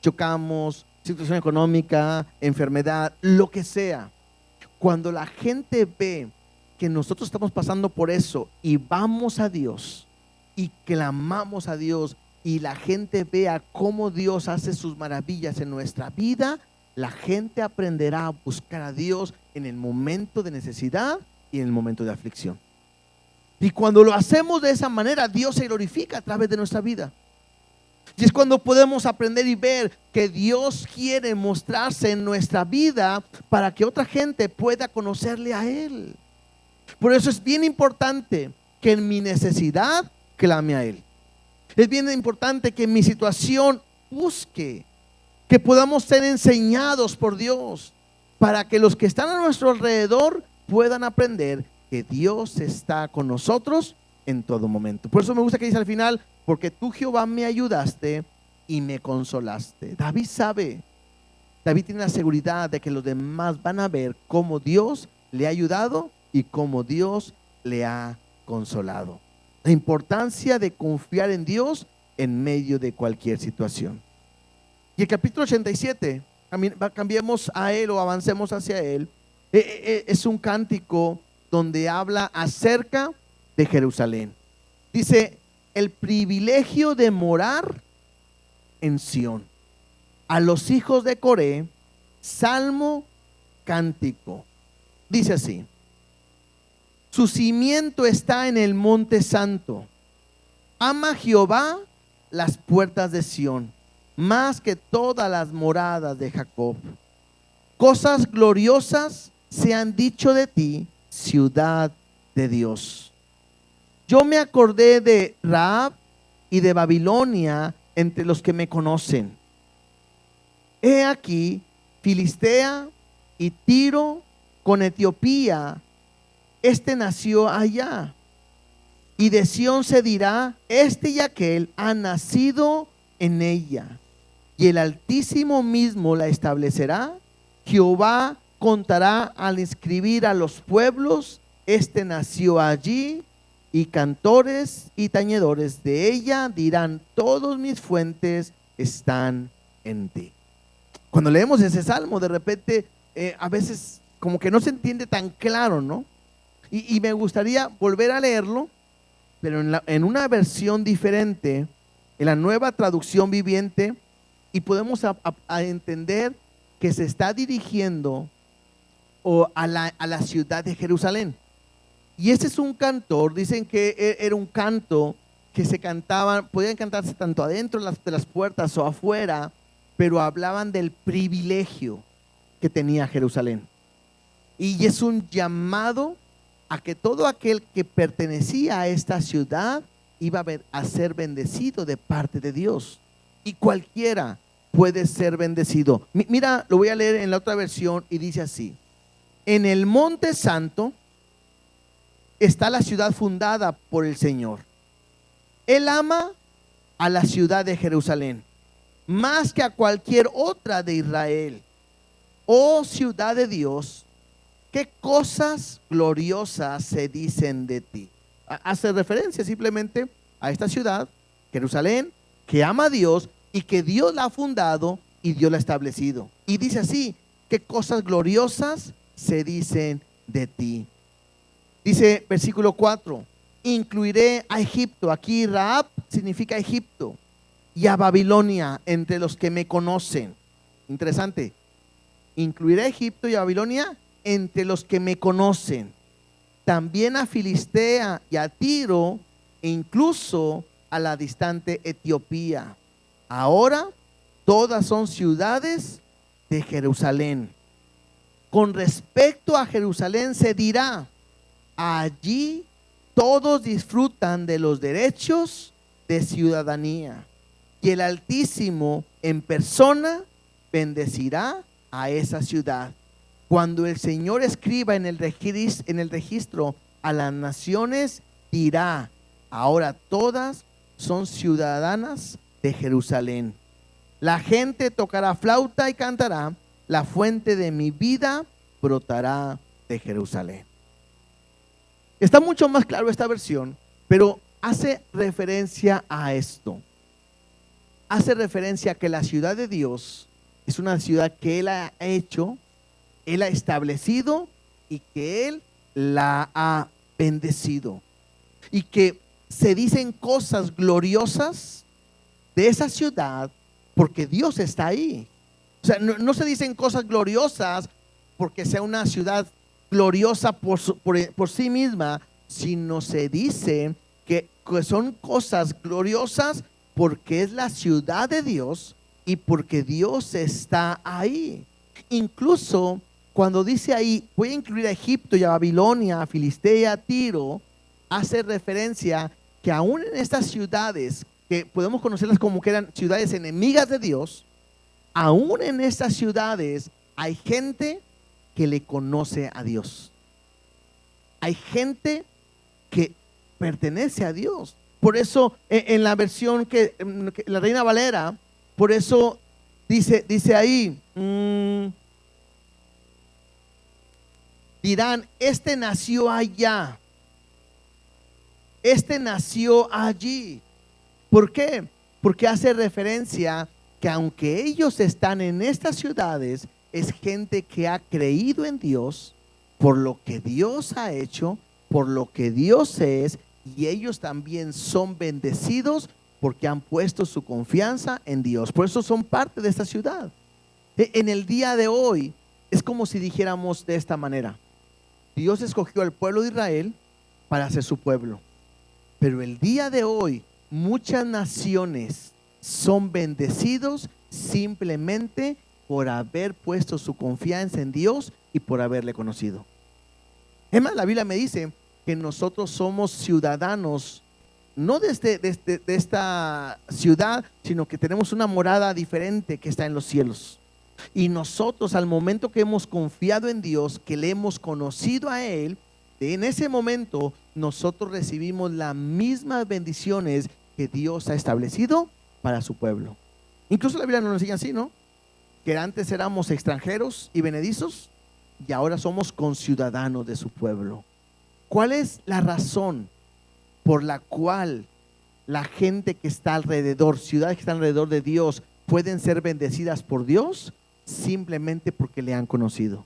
chocamos, situación económica, enfermedad, lo que sea, cuando la gente ve que nosotros estamos pasando por eso y vamos a Dios y clamamos a Dios y la gente vea cómo Dios hace sus maravillas en nuestra vida, la gente aprenderá a buscar a Dios en el momento de necesidad y en el momento de aflicción. Y cuando lo hacemos de esa manera, Dios se glorifica a través de nuestra vida. Y es cuando podemos aprender y ver que Dios quiere mostrarse en nuestra vida para que otra gente pueda conocerle a Él. Por eso es bien importante que en mi necesidad clame a Él. Es bien importante que en mi situación busque, que podamos ser enseñados por Dios, para que los que están a nuestro alrededor puedan aprender que Dios está con nosotros en todo momento. Por eso me gusta que dice al final, porque tú, Jehová, me ayudaste y me consolaste. David sabe, David tiene la seguridad de que los demás van a ver cómo Dios le ha ayudado y cómo Dios le ha consolado. La importancia de confiar en Dios en medio de cualquier situación. Y el capítulo 87, cambiemos a él o avancemos hacia él, es un cántico donde habla acerca de Jerusalén. Dice, el privilegio de morar en Sión. A los hijos de Coré, salmo, cántico. Dice así: su cimiento está en el monte santo. Ama Jehová las puertas de Sión, más que todas las moradas de Jacob. Cosas gloriosas se han dicho de ti, ciudad de Dios. Yo me acordé de Rahab y de Babilonia entre los que me conocen. He aquí, Filistea y Tiro con Etiopía, este nació allá. Y de Sión se dirá, este y aquel ha nacido en ella. Y el Altísimo mismo la establecerá. Jehová contará al inscribir a los pueblos, este nació allí. Y cantores y tañedores de ella dirán, todos mis fuentes están en ti. Cuando leemos ese salmo, de repente a veces como que no se entiende tan claro, ¿no? Y me gustaría volver a leerlo, pero en una versión diferente, en la Nueva Traducción Viviente, y podemos a entender que se está dirigiendo a la ciudad de Jerusalén. Y ese es un cantor, dicen que era un canto que se cantaban, podían cantarse tanto adentro de las puertas o afuera, pero hablaban del privilegio que tenía Jerusalén. Y es un llamado a que todo aquel que pertenecía a esta ciudad iba a ser bendecido de parte de Dios. Y cualquiera puede ser bendecido. Mira, lo voy a leer en la otra versión y dice así: en el monte santo está la ciudad fundada por el Señor. Él ama a la ciudad de Jerusalén más que a cualquier otra de Israel. Oh ciudad de Dios, qué cosas gloriosas se dicen de ti. Hace referencia simplemente a esta ciudad, Jerusalén, que ama a Dios y que Dios la ha fundado y Dios la ha establecido. Y dice así: qué cosas gloriosas se dicen de ti. Dice versículo 4: incluiré a Egipto. Aquí Rahab significa Egipto, y a Babilonia entre los que me conocen. Interesante. Incluiré a Egipto y a Babilonia entre los que me conocen. También a Filistea y a Tiro, e incluso a la distante Etiopía. Ahora todas son ciudades de Jerusalén. Con respecto a Jerusalén se dirá: allí todos disfrutan de los derechos de ciudadanía, y el Altísimo en persona bendecirá a esa ciudad. Cuando el Señor escriba en el registro a las naciones, dirá: ahora todas son ciudadanas de Jerusalén. La gente tocará flauta y cantará: la fuente de mi vida brotará de Jerusalén. Está mucho más claro esta versión, pero hace referencia a esto. Hace referencia a que la ciudad de Dios es una ciudad que Él ha hecho, Él ha establecido y que Él la ha bendecido. Y que se dicen cosas gloriosas de esa ciudad porque Dios está ahí. O sea, no se dicen cosas gloriosas porque sea una ciudad gloriosa por sí misma, sino se dice que son cosas gloriosas porque es la ciudad de Dios y porque Dios está ahí. Incluso cuando dice ahí: voy a incluir a Egipto y a Babilonia, a Filistea, a Tiro, hace referencia que aún en estas ciudades, que podemos conocerlas como que eran ciudades enemigas de Dios, aún en estas ciudades hay gente que le conoce a Dios. Hay gente que pertenece a Dios. Por eso en la versión que la Reina Valera, por eso dice ahí, dirán: este nació allá, este nació allí. ¿Por qué? Porque hace referencia que aunque ellos están en estas ciudades, es gente que ha creído en Dios por lo que Dios ha hecho, por lo que Dios es, y ellos también son bendecidos porque han puesto su confianza en Dios. Por eso son parte de esta ciudad. En el día de hoy es como si dijéramos de esta manera: Dios escogió al pueblo de Israel para ser su pueblo, pero el día de hoy muchas naciones son bendecidos simplemente por haber puesto su confianza en Dios y por haberle conocido. Es más, la Biblia me dice que nosotros somos ciudadanos no de esta ciudad, sino que tenemos una morada diferente que está en los cielos. Y nosotros, al momento que hemos confiado en Dios, que le hemos conocido a Él, en ese momento nosotros recibimos las mismas bendiciones que Dios ha establecido para su pueblo. Incluso la Biblia nos enseña así, ¿no? Que antes éramos extranjeros y venedizos y ahora somos conciudadanos de su pueblo. ¿Cuál es la razón por la cual la gente que está alrededor, ciudades que están alrededor de Dios, pueden ser bendecidas por Dios? Simplemente porque le han conocido.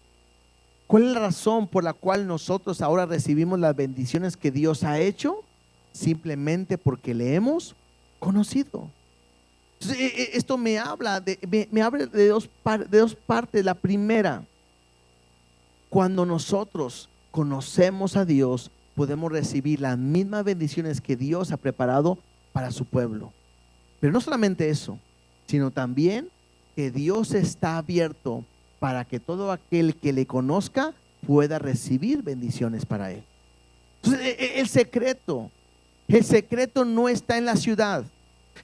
¿Cuál es la razón por la cual nosotros ahora recibimos las bendiciones que Dios ha hecho? Simplemente porque le hemos conocido. Entonces, esto me habla de dos partes. La primera, cuando nosotros conocemos a Dios, podemos recibir las mismas bendiciones que Dios ha preparado para su pueblo. Pero no solamente eso, sino también que Dios está abierto para que todo aquel que le conozca pueda recibir bendiciones para él. Entonces, el secreto no está en la ciudad.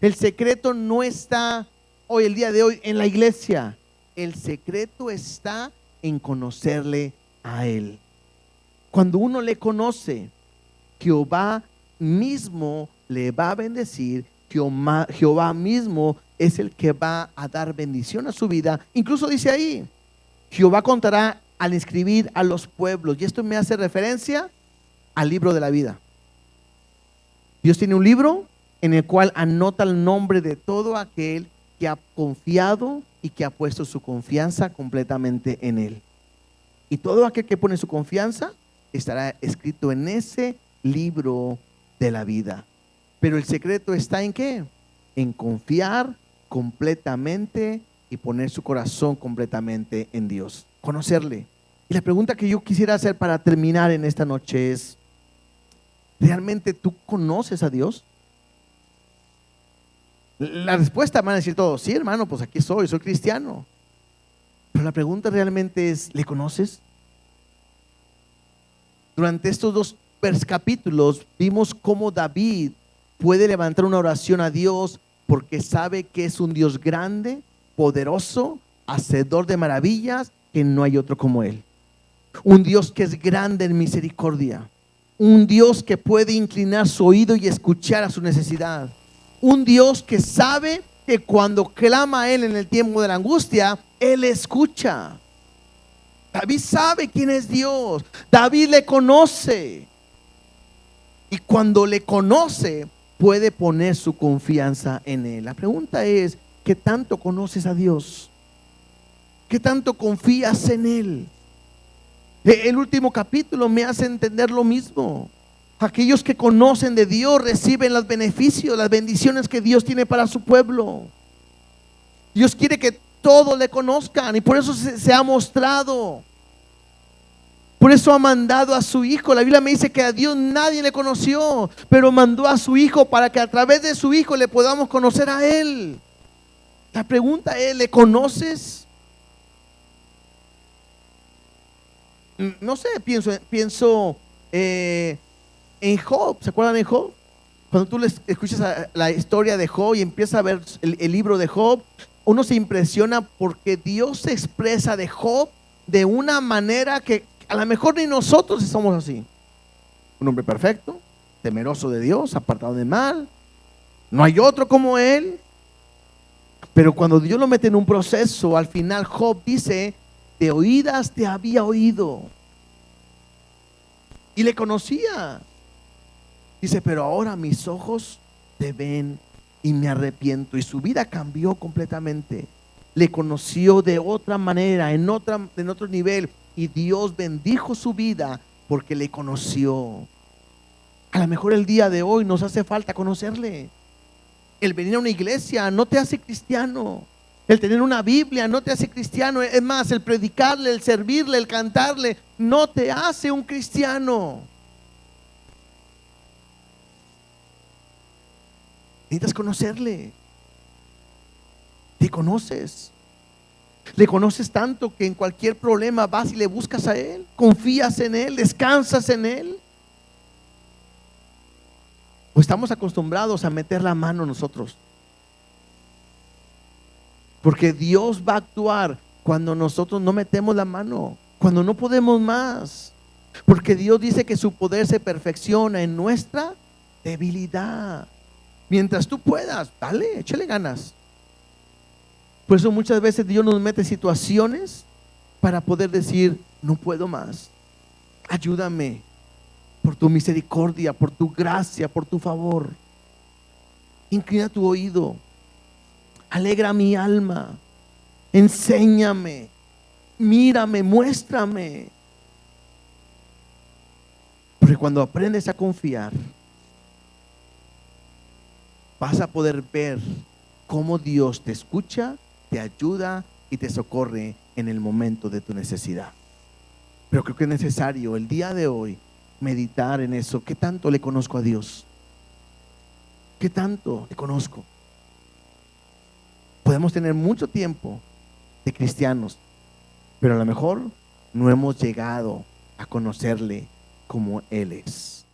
El secreto no está hoy, el día de hoy, en la iglesia. El secreto está en conocerle a Él. Cuando uno le conoce, Jehová mismo le va a bendecir. Jehová mismo es el que va a dar bendición a su vida. Incluso dice ahí, Jehová contará al inscribir a los pueblos. Y esto me hace referencia al libro de la vida. Dios tiene un libro en el cual anota el nombre de todo aquel que ha confiado y que ha puesto su confianza completamente en Él. Y todo aquel que pone su confianza estará escrito en ese libro de la vida. Pero el secreto está en ¿qué? En confiar completamente y poner su corazón completamente en Dios, conocerle. Y la pregunta que yo quisiera hacer para terminar en esta noche es: ¿realmente tú conoces a Dios? La respuesta van a decir todos: sí, hermano, pues aquí soy cristiano. Pero la pregunta realmente es: ¿le conoces? Durante estos dos capítulos vimos cómo David puede levantar una oración a Dios porque sabe que es un Dios grande, poderoso, hacedor de maravillas, que no hay otro como Él. Un Dios que es grande en misericordia. Un Dios que puede inclinar su oído y escuchar a su necesidad. Un Dios que sabe que cuando clama a Él en el tiempo de la angustia, Él escucha. David sabe quién es Dios. David le conoce. Y cuando le conoce, puede poner su confianza en Él. La pregunta es: ¿qué tanto conoces a Dios? ¿Qué tanto confías en Él? El último capítulo me hace entender lo mismo. Aquellos que conocen de Dios reciben los beneficios, las bendiciones que Dios tiene para su pueblo. Dios quiere que todos le conozcan y por eso se ha mostrado. Por eso ha mandado a su Hijo. La Biblia me dice que a Dios nadie le conoció, pero mandó a su Hijo para que a través de su Hijo le podamos conocer a Él. La pregunta es: ¿le conoces? No sé, pienso en Job. ¿Se acuerdan de Job? Cuando tú escuchas la historia de Job y empiezas a ver el libro de Job, uno se impresiona porque Dios se expresa de Job de una manera que a lo mejor ni nosotros somos así. Un hombre perfecto, temeroso de Dios, apartado de mal. No hay otro como él. Pero cuando Dios lo mete en un proceso, al final Job dice: de oídas te había oído. Y le conocía. Dice: pero ahora mis ojos te ven y me arrepiento. Y su vida cambió completamente. Le conoció de otra manera, en otro nivel. Y Dios bendijo su vida porque le conoció. A lo mejor el día de hoy nos hace falta conocerle. El venir a una iglesia no te hace cristiano. El tener una Biblia no te hace cristiano. Es más, el predicarle, el servirle, el cantarle no te hace un cristiano. Necesitas conocerle. ¿Te conoces? Le conoces tanto que en cualquier problema vas y le buscas a Él, confías en Él, descansas en Él. ¿O estamos acostumbrados a meter la mano nosotros? Porque Dios va a actuar cuando nosotros no metemos la mano, cuando no podemos más. Porque Dios dice que su poder se perfecciona en nuestra debilidad. Mientras tú puedas, dale, échale ganas. Por eso muchas veces Dios nos mete situaciones para poder decir: no puedo más. Ayúdame por tu misericordia, por tu gracia, por tu favor. Inclina tu oído. Alegra mi alma. Enséñame. Mírame, muéstrame. Porque cuando aprendes a confiar, vas a poder ver cómo Dios te escucha, te ayuda y te socorre en el momento de tu necesidad. Pero creo que es necesario el día de hoy meditar en eso. ¿Qué tanto le conozco a Dios? ¿Qué tanto le conozco? Podemos tener mucho tiempo de cristianos, pero a lo mejor no hemos llegado a conocerle como Él es.